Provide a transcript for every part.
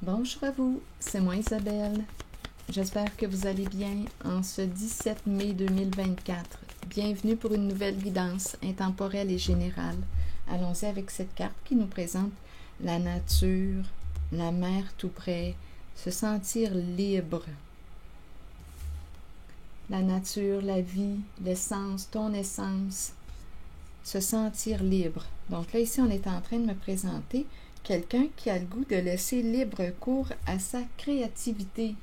Bonjour à vous, c'est moi Isabelle. J'espère que vous allez bien en ce 17 mai 2024. Bienvenue pour une nouvelle guidance intemporelle et générale. Allons-y avec cette carte qui nous présente la nature, la mer tout près, se sentir libre. La nature, la vie, l'essence, ton essence, se sentir libre. Donc là, ici, on est en train de me présenter quelqu'un qui a le goût de laisser libre cours à sa créativité.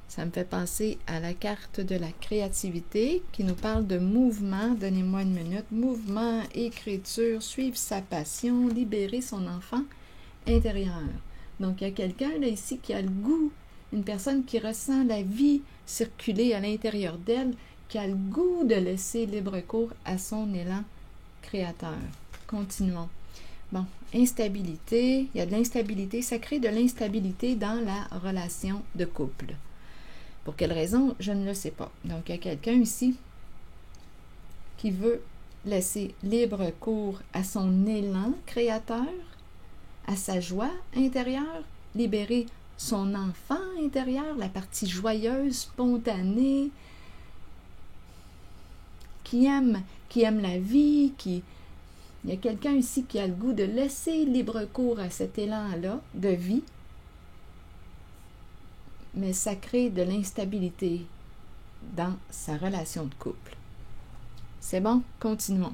Ça me fait penser à la carte de la créativité qui nous parle de mouvement. Donnez-moi une minute. Mouvement, écriture, suivre sa passion, libérer son enfant intérieur. Donc, il y a quelqu'un là ici qui a le goût, une personne qui ressent la vie circuler à l'intérieur d'elle, qui a le goût de laisser libre cours à son élan créateur. Continuons. Bon, instabilité, il y a de l'instabilité, ça crée de l'instabilité dans la relation de couple. Pour quelle raison, je ne le sais pas. Donc, il y a quelqu'un ici qui veut laisser libre cours à son élan créateur, à sa joie intérieure, libérer son enfant intérieur, la partie joyeuse, spontanée, qui aime la vie, Il y a quelqu'un ici qui a le goût de laisser libre cours à cet élan-là de vie, mais ça crée de l'instabilité dans sa relation de couple. C'est bon? Continuons.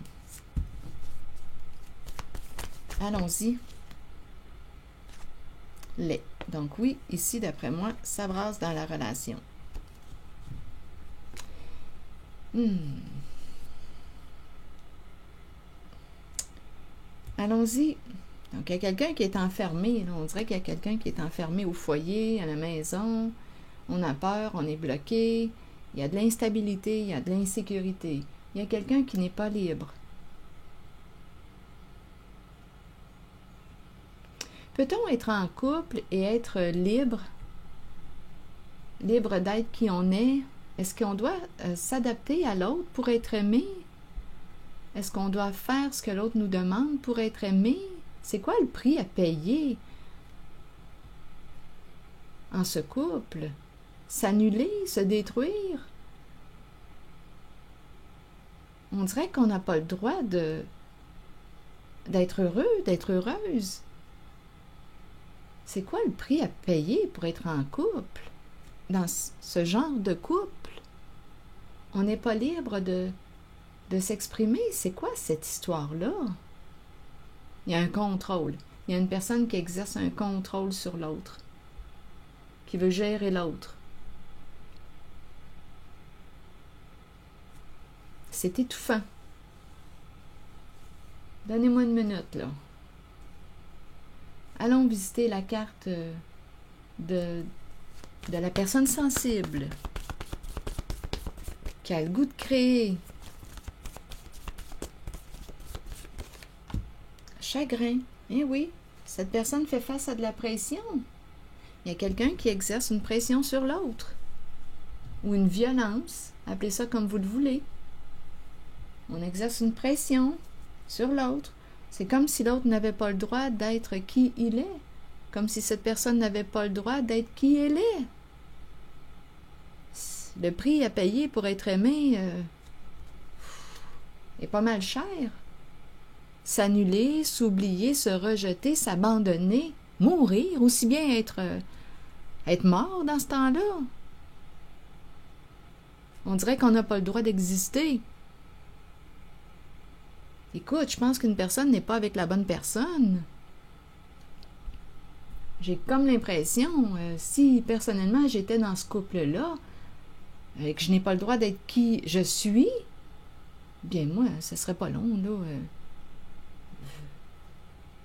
Allons-y. Les. Donc oui, ici, d'après moi, ça brasse dans la relation. Allons-y. Donc, il y a quelqu'un qui est enfermé. Là. On dirait qu'il y a quelqu'un qui est enfermé au foyer, à la maison. On a peur, on est bloqué. Il y a de l'instabilité, il y a de l'insécurité. Il y a quelqu'un qui n'est pas libre. Peut-on être en couple et être libre? Libre d'être qui on est? Est-ce qu'on doit s'adapter à l'autre pour être aimé? Est-ce qu'on doit faire ce que l'autre nous demande pour être aimé? C'est quoi le prix à payer en ce couple? S'annuler, se détruire? On dirait qu'on n'a pas le droit d'être heureux, d'être heureuse. C'est quoi le prix à payer pour être en couple? Dans ce genre de couple, on n'est pas libre de s'exprimer. C'est quoi cette histoire-là? Il y a un contrôle. Il y a une personne qui exerce un contrôle sur l'autre, qui veut gérer l'autre. C'est étouffant. Donnez-moi une minute, là. Allons visiter la carte de la personne sensible qui a le goût de créer. Chagrin. Eh oui, cette personne fait face à de la pression. Il y a quelqu'un qui exerce une pression sur l'autre. Ou une violence. Appelez ça comme vous le voulez. On exerce une pression sur l'autre. C'est comme si l'autre n'avait pas le droit d'être qui il est. Comme si cette personne n'avait pas le droit d'être qui elle est. Le prix à payer pour être aimé est pas mal cher. S'annuler, s'oublier, se rejeter, s'abandonner, mourir, aussi bien être mort dans ce temps-là. On dirait qu'on n'a pas le droit d'exister. Écoute, je pense qu'une personne n'est pas avec la bonne personne. J'ai comme l'impression, si personnellement j'étais dans ce couple-là, et que je n'ai pas le droit d'être qui je suis, bien moi, ce serait pas long, là.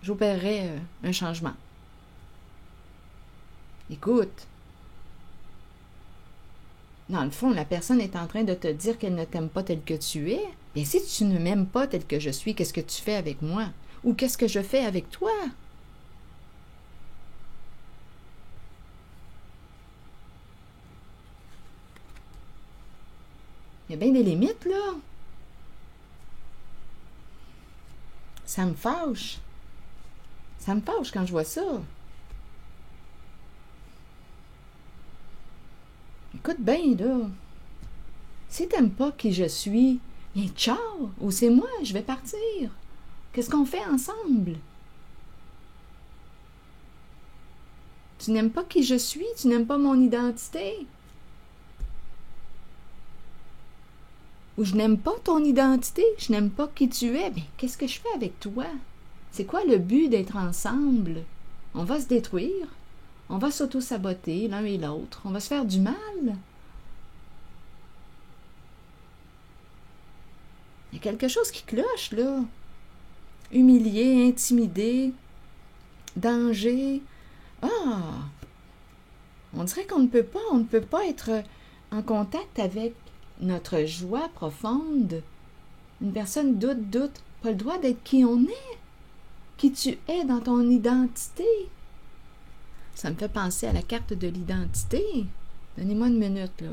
J'opérerais un changement. Écoute, dans le fond, la personne est en train de te dire qu'elle ne t'aime pas tel que tu es. Bien, si tu ne m'aimes pas tel que je suis, qu'est-ce que tu fais avec moi? Ou qu'est-ce que je fais avec toi? Il y a bien des limites, là. Ça me fâche. Ça me fâche quand je vois ça. Écoute bien, là. Si t'aimes pas qui je suis, bien ciao, ou c'est moi, je vais partir. Qu'est-ce qu'on fait ensemble? Tu n'aimes pas qui je suis, tu n'aimes pas mon identité. Ou je n'aime pas ton identité, je n'aime pas qui tu es. Bien, qu'est-ce que je fais avec toi? C'est quoi le but d'être ensemble? On va se détruire. On va s'auto-saboter l'un et l'autre. On va se faire du mal. Il y a quelque chose qui cloche, là. Humilié, intimidé, danger. Ah! On dirait qu'on ne peut pas être en contact avec notre joie profonde. Une personne doute, pas le droit d'être qui on est, qui tu es dans ton identité. Ça me fait penser à la carte de l'identité. Donnez-moi une minute, là.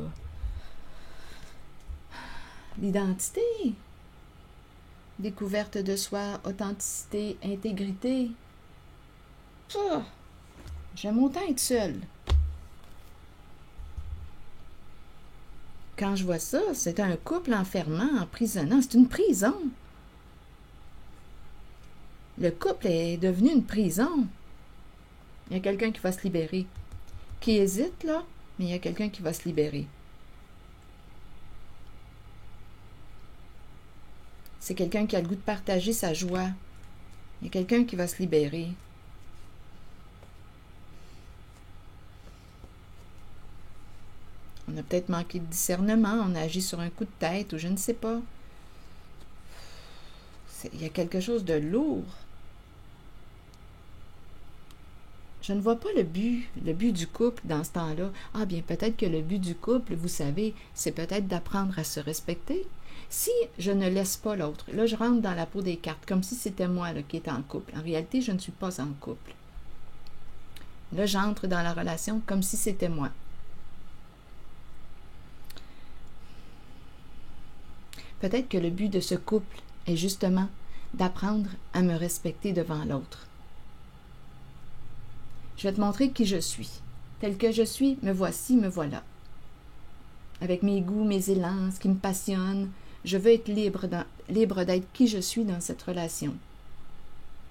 L'identité. Découverte de soi, authenticité, intégrité. Ça, j'aime autant être seule. Quand je vois ça, c'est un couple enfermant, emprisonnant. C'est une prison. Le couple est devenu une prison. Il y a quelqu'un qui va se libérer. Qui hésite, là, mais il y a quelqu'un qui va se libérer. C'est quelqu'un qui a le goût de partager sa joie. Il y a quelqu'un qui va se libérer. On a peut-être manqué de discernement, on a agi sur un coup de tête ou je ne sais pas. Il y a quelque chose de lourd. Je ne vois pas le but du couple dans ce temps-là. Ah bien, peut-être que le but du couple, vous savez, c'est peut-être d'apprendre à se respecter. Si je ne laisse pas l'autre, là je rentre dans la peau des cartes, comme si c'était moi là, qui étais en couple. En réalité, je ne suis pas en couple. Là, j'entre dans la relation comme si c'était moi. Peut-être que le but de ce couple est justement d'apprendre à me respecter devant l'autre. Je vais te montrer qui je suis. Tel que je suis, me voici, me voilà. Avec mes goûts, mes élans, ce qui me passionne, je veux être libre d'être qui je suis dans cette relation.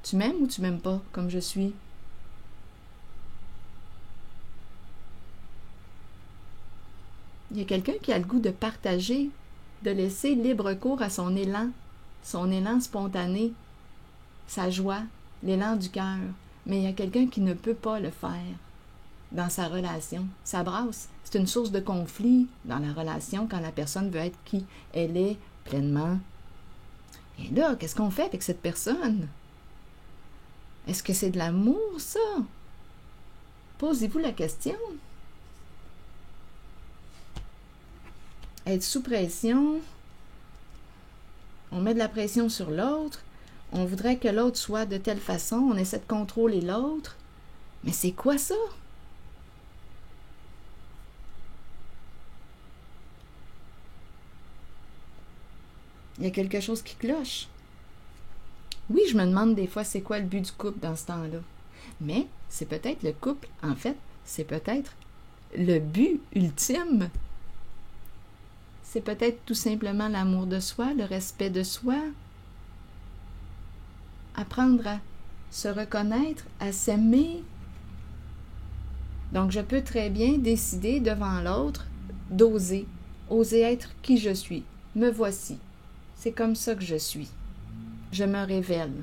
Tu m'aimes ou tu m'aimes pas comme je suis? Il y a quelqu'un qui a le goût de partager, de laisser libre cours à son élan spontané, sa joie, l'élan du cœur. Mais il y a quelqu'un qui ne peut pas le faire dans sa relation. Ça brasse. C'est une source de conflit dans la relation quand la personne veut être qui elle est pleinement. Et là, qu'est-ce qu'on fait avec cette personne? Est-ce que c'est de l'amour, ça? Posez-vous la question. Être sous pression, on met de la pression sur l'autre, on voudrait que l'autre soit de telle façon, on essaie de contrôler l'autre. Mais c'est quoi ça? Il y a quelque chose qui cloche. Oui, je me demande des fois c'est quoi le but du couple dans ce temps-là. Mais c'est peut-être le couple, en fait, c'est peut-être le but ultime. C'est peut-être tout simplement l'amour de soi, le respect de soi. Apprendre à se reconnaître, à s'aimer. Donc, je peux très bien décider devant l'autre d'oser, oser être qui je suis. Me voici. C'est comme ça que je suis. Je me révèle.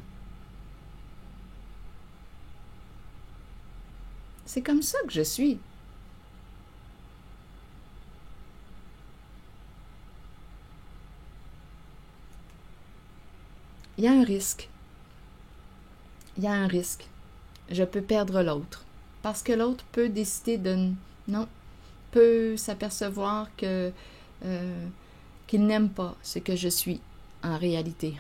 C'est comme ça que je suis. Il y a un risque. Il y a un risque. Je peux perdre l'autre. Parce que l'autre peut décider de... Non. Peut s'apercevoir que qu'il n'aime pas ce que je suis en réalité.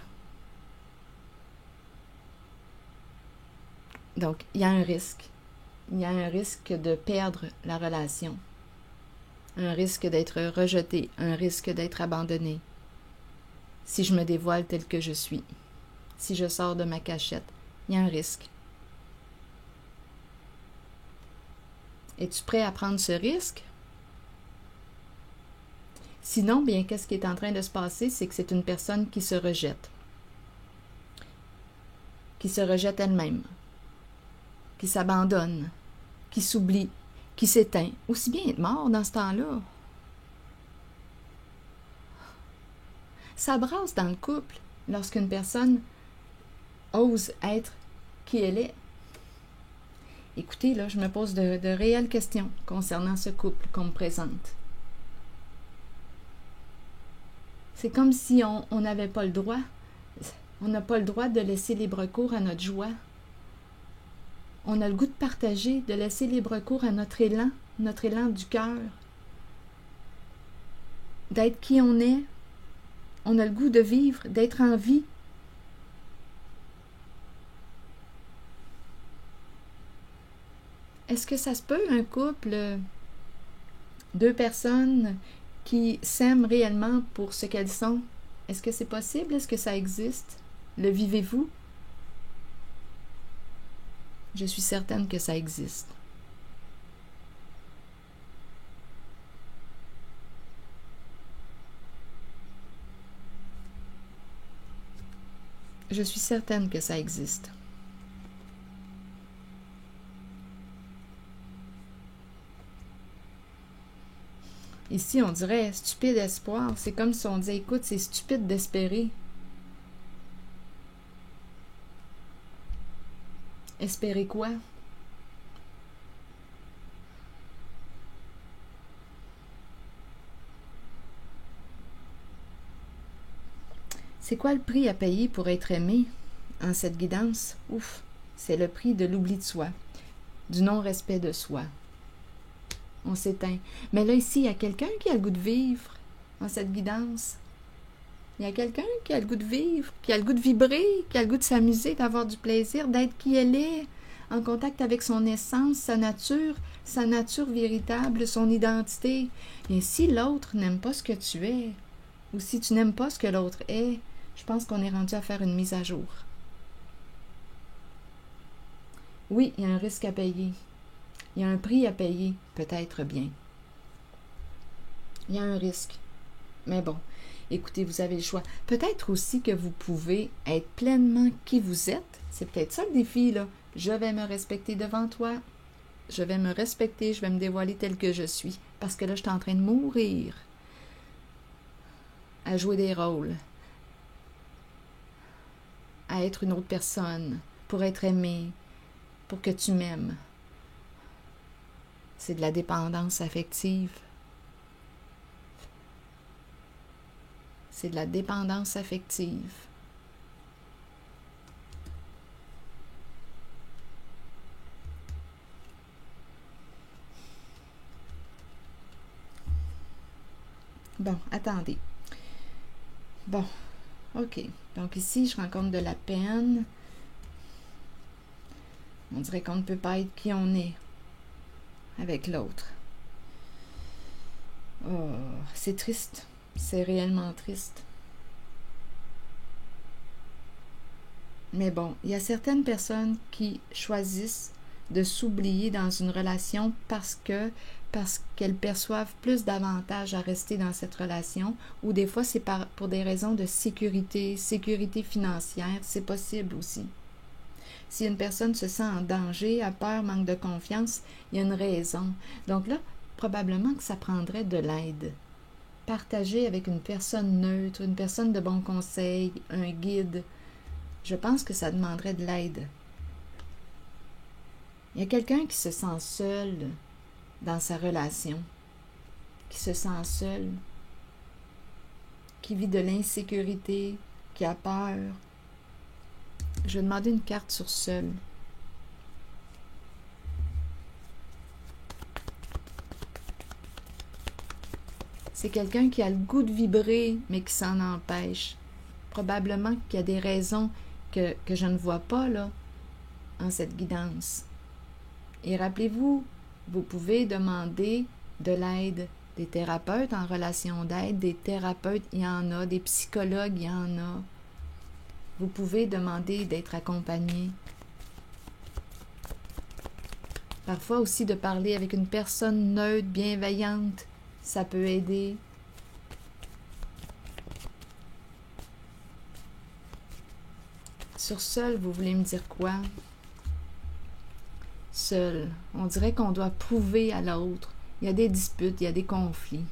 Donc, il y a un risque. Il y a un risque de perdre la relation. Un risque d'être rejeté. Un risque d'être abandonné. Si je me dévoile tel que je suis. Si je sors de ma cachette. Il y a un risque. Es-tu prêt à prendre ce risque? Sinon, bien, qu'est-ce qui est en train de se passer? C'est que c'est une personne qui se rejette elle-même, qui s'abandonne, qui s'oublie, qui s'éteint. Aussi bien être mort dans ce temps-là. Ça brasse dans le couple lorsqu'une personne ose être qui elle est. Écoutez, là, je me pose de réelles questions concernant ce couple qu'on me présente. C'est comme si on n'avait pas le droit. On n'a pas le droit de laisser libre cours à notre joie. On a le goût de partager, de laisser libre cours à notre élan du cœur. D'être qui on est. On a le goût de vivre, d'être en vie. Est-ce que ça se peut, un couple, deux personnes qui s'aiment réellement pour ce qu'elles sont? Est-ce que c'est possible? Est-ce que ça existe? Le vivez-vous? Je suis certaine que ça existe. Je suis certaine que ça existe. Ici, on dirait stupide espoir. C'est comme si on disait, écoute, c'est stupide d'espérer. Espérer quoi? C'est quoi le prix à payer pour être aimé en cette guidance? Ouf, c'est le prix de l'oubli de soi, du non-respect de soi. On s'éteint. Mais là, ici, il y a quelqu'un qui a le goût de vivre en cette guidance. Il y a quelqu'un qui a le goût de vivre, qui a le goût de vibrer, qui a le goût de s'amuser, d'avoir du plaisir, d'être qui elle est, en contact avec son essence, sa nature véritable, son identité. Et si l'autre n'aime pas ce que tu es, ou si tu n'aimes pas ce que l'autre est, je pense qu'on est rendu à faire une mise à jour. Oui, il y a un risque à payer. Il y a un prix à payer, peut-être bien. Il y a un risque. Mais bon, écoutez, vous avez le choix. Peut-être aussi que vous pouvez être pleinement qui vous êtes. C'est peut-être ça le défi, là. Je vais me respecter devant toi. Je vais me respecter, je vais me dévoiler tel que je suis. Parce que là, je suis en train de mourir à jouer des rôles, à être une autre personne, pour être aimée, pour que tu m'aimes. C'est de la dépendance affective. C'est de la dépendance affective. Bon, attendez. Bon, ok. Donc ici, je rencontre de la peine. On dirait qu'on ne peut pas être qui on est avec l'autre. Oh, c'est triste. C'est réellement triste. Mais bon, il y a certaines personnes qui choisissent de s'oublier dans une relation parce qu'elles perçoivent plus d'avantages à rester dans cette relation, ou des fois c'est pour des raisons de sécurité financière, c'est possible aussi. Si une personne se sent en danger, a peur, manque de confiance, il y a une raison. Donc là, probablement que ça prendrait de l'aide. Partager avec une personne neutre, une personne de bon conseil, un guide, je pense que ça demanderait de l'aide. Il y a quelqu'un qui se sent seul dans sa relation, qui se sent seul, qui vit de l'insécurité, qui a peur. Je vais demander une carte sur seul. C'est quelqu'un qui a le goût de vibrer, mais qui s'en empêche. Probablement qu'il y a des raisons que je ne vois pas là, en cette guidance. Et rappelez-vous, vous pouvez demander de l'aide des thérapeutes en relation d'aide, des thérapeutes, il y en a, des psychologues, il y en a. Vous pouvez demander d'être accompagné. Parfois aussi de parler avec une personne neutre, bienveillante, ça peut aider. Sur seul, vous voulez me dire quoi? Seul. On dirait qu'on doit prouver à l'autre. Il y a des disputes, il y a des conflits.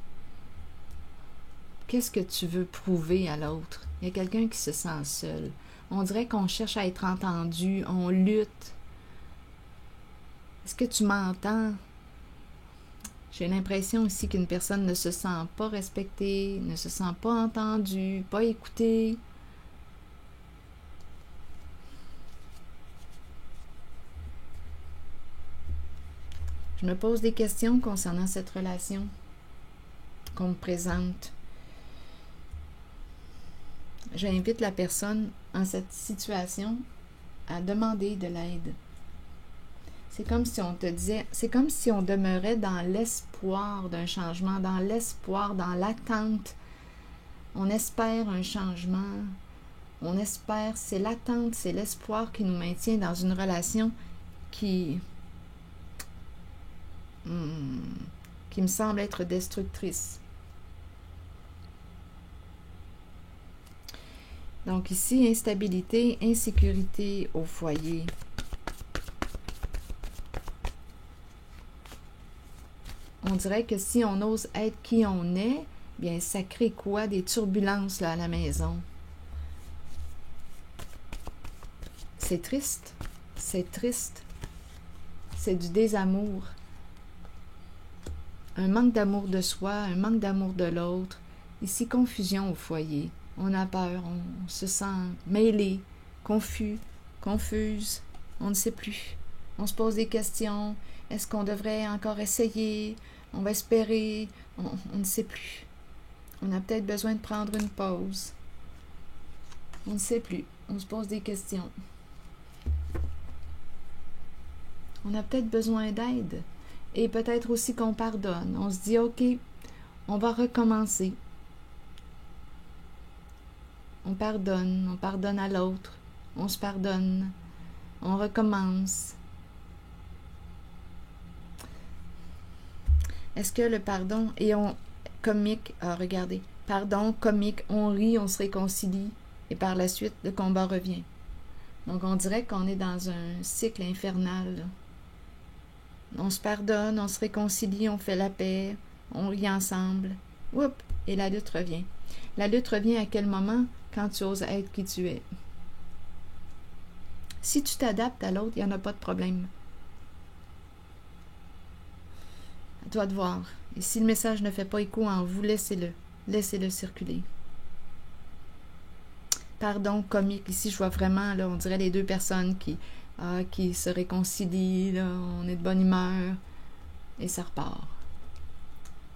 Qu'est-ce que tu veux prouver à l'autre? Il y a quelqu'un qui se sent seul. On dirait qu'on cherche à être entendu, on lutte. Est-ce que tu m'entends? J'ai l'impression aussi qu'une personne ne se sent pas respectée, ne se sent pas entendue, pas écoutée. Je me pose des questions concernant cette relation qu'on me présente. J'invite la personne en cette situation à demander de l'aide. C'est comme si on te disait, c'est comme si on demeurait dans l'espoir d'un changement, dans l'espoir, dans l'attente. On espère un changement, on espère, c'est l'attente, c'est l'espoir qui nous maintient dans une relation qui me semble être destructrice. Donc ici, instabilité, insécurité au foyer. On dirait que si on ose être qui on est, bien ça crée quoi? Des turbulences là, à la maison. C'est triste. C'est triste. C'est du désamour. Un manque d'amour de soi, un manque d'amour de l'autre. Ici, confusion au foyer. On a peur, on se sent mêlé, confus, confuse, on ne sait plus. On se pose des questions. Est-ce qu'on devrait encore essayer? On va espérer. On ne sait plus. On a peut-être besoin de prendre une pause. On ne sait plus. On se pose des questions. On a peut-être besoin d'aide. Et peut-être aussi qu'on pardonne. On se dit, OK, on va recommencer. On pardonne à l'autre, on se pardonne, on recommence. Est-ce que le pardon et comique, regardez, pardon, comique, on rit, on se réconcilie et par la suite, le combat revient. Donc on dirait qu'on est dans un cycle infernal, là. On se pardonne, on se réconcilie, on fait la paix, on rit ensemble. Oups, et la lutte revient. La lutte revient à quel moment? Quand tu oses être qui tu es. Si tu t'adaptes à l'autre, il n'y en a pas de problème. À toi de voir. Et si le message ne fait pas écho en vous, laissez-le. Laissez-le circuler. Pardon, comique. Ici, je vois vraiment, là, on dirait les deux personnes qui se réconcilient, là, on est de bonne humeur, et ça repart.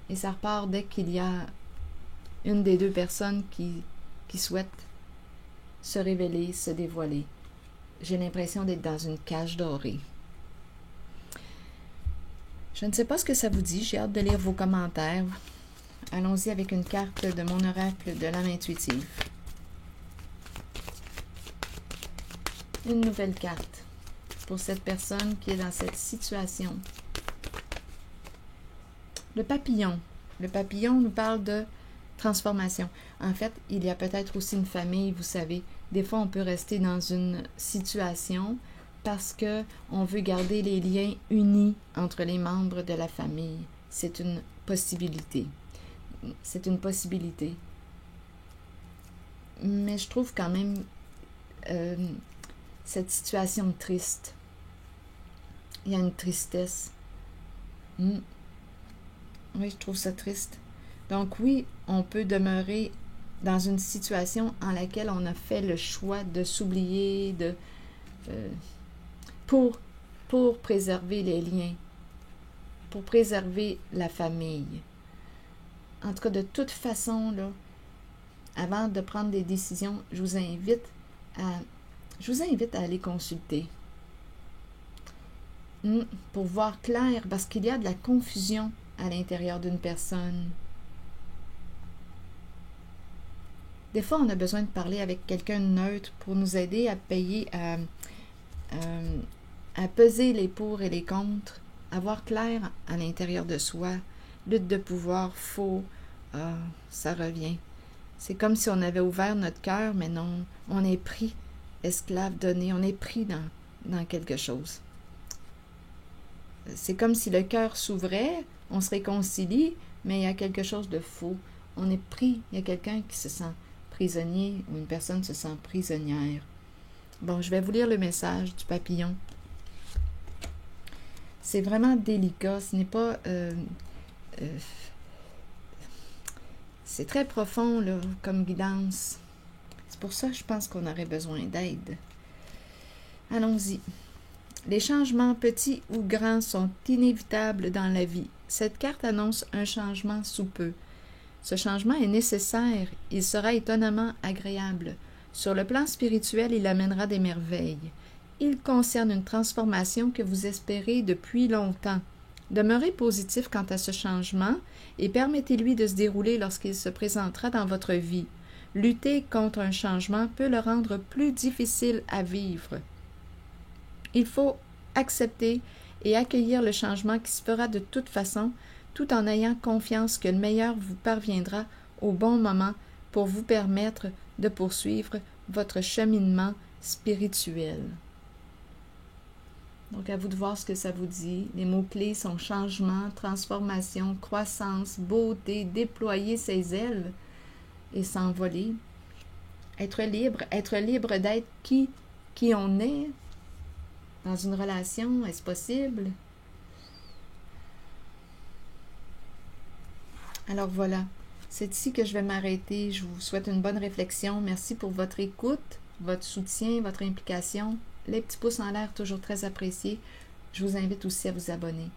Et ça repart dès qu'il y a une des deux personnes qui souhaite se révéler, se dévoiler. J'ai l'impression d'être dans une cage dorée. Je ne sais pas ce que ça vous dit, j'ai hâte de lire vos commentaires. Allons-y avec une carte de mon oracle de l'âme intuitive. Une nouvelle carte pour cette personne qui est dans cette situation. Le papillon. Le papillon nous parle de transformation. En fait, il y a peut-être aussi une famille, vous savez. Des fois, on peut rester dans une situation parce que on veut garder les liens unis entre les membres de la famille. C'est une possibilité. C'est une possibilité. Mais je trouve quand même cette situation triste. Il y a une tristesse. Oui, je trouve ça triste. Donc oui, on peut demeurer dans une situation en laquelle on a fait le choix de s'oublier, pour préserver les liens, pour préserver la famille. En tout cas, de toute façon, là, avant de prendre des décisions, je vous invite à aller consulter. Pour voir clair, parce qu'il y a de la confusion à l'intérieur d'une personne. Des fois, on a besoin de parler avec quelqu'un de neutre pour nous aider à à peser les pour et les contre, à voir clair à l'intérieur de soi. Lutte de pouvoir, faux, ça revient. C'est comme si on avait ouvert notre cœur, mais non, on est pris esclave donné, on est pris dans quelque chose. C'est comme si le cœur s'ouvrait, on se réconcilie, mais il y a quelque chose de faux. On est pris, il y a quelqu'un qui se sent prisonnier ou une personne se sent prisonnière. Bon, je vais vous lire le message du papillon. C'est vraiment délicat, ce n'est pas... c'est très profond là, comme guidance. C'est pour ça que je pense qu'on aurait besoin d'aide. Allons-y. Les changements petits ou grands sont inévitables dans la vie. Cette carte annonce un changement sous peu. Ce changement est nécessaire, il sera étonnamment agréable. Sur le plan spirituel, il amènera des merveilles. Il concerne une transformation que vous espérez depuis longtemps. Demeurez positif quant à ce changement et permettez-lui de se dérouler lorsqu'il se présentera dans votre vie. Lutter contre un changement peut le rendre plus difficile à vivre. Il faut accepter et accueillir le changement qui se fera de toute façon, tout en ayant confiance que le meilleur vous parviendra au bon moment pour vous permettre de poursuivre votre cheminement spirituel. Donc, à vous de voir ce que ça vous dit. Les mots-clés sont changement, transformation, croissance, beauté, déployer ses ailes et s'envoler. Être libre d'être qui on est dans une relation, est-ce possible? Alors voilà, c'est ici que je vais m'arrêter. Je vous souhaite une bonne réflexion. Merci pour votre écoute, votre soutien, votre implication. Les petits pouces en l'air, toujours très appréciés. Je vous invite aussi à vous abonner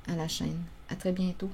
à la chaîne. À très bientôt.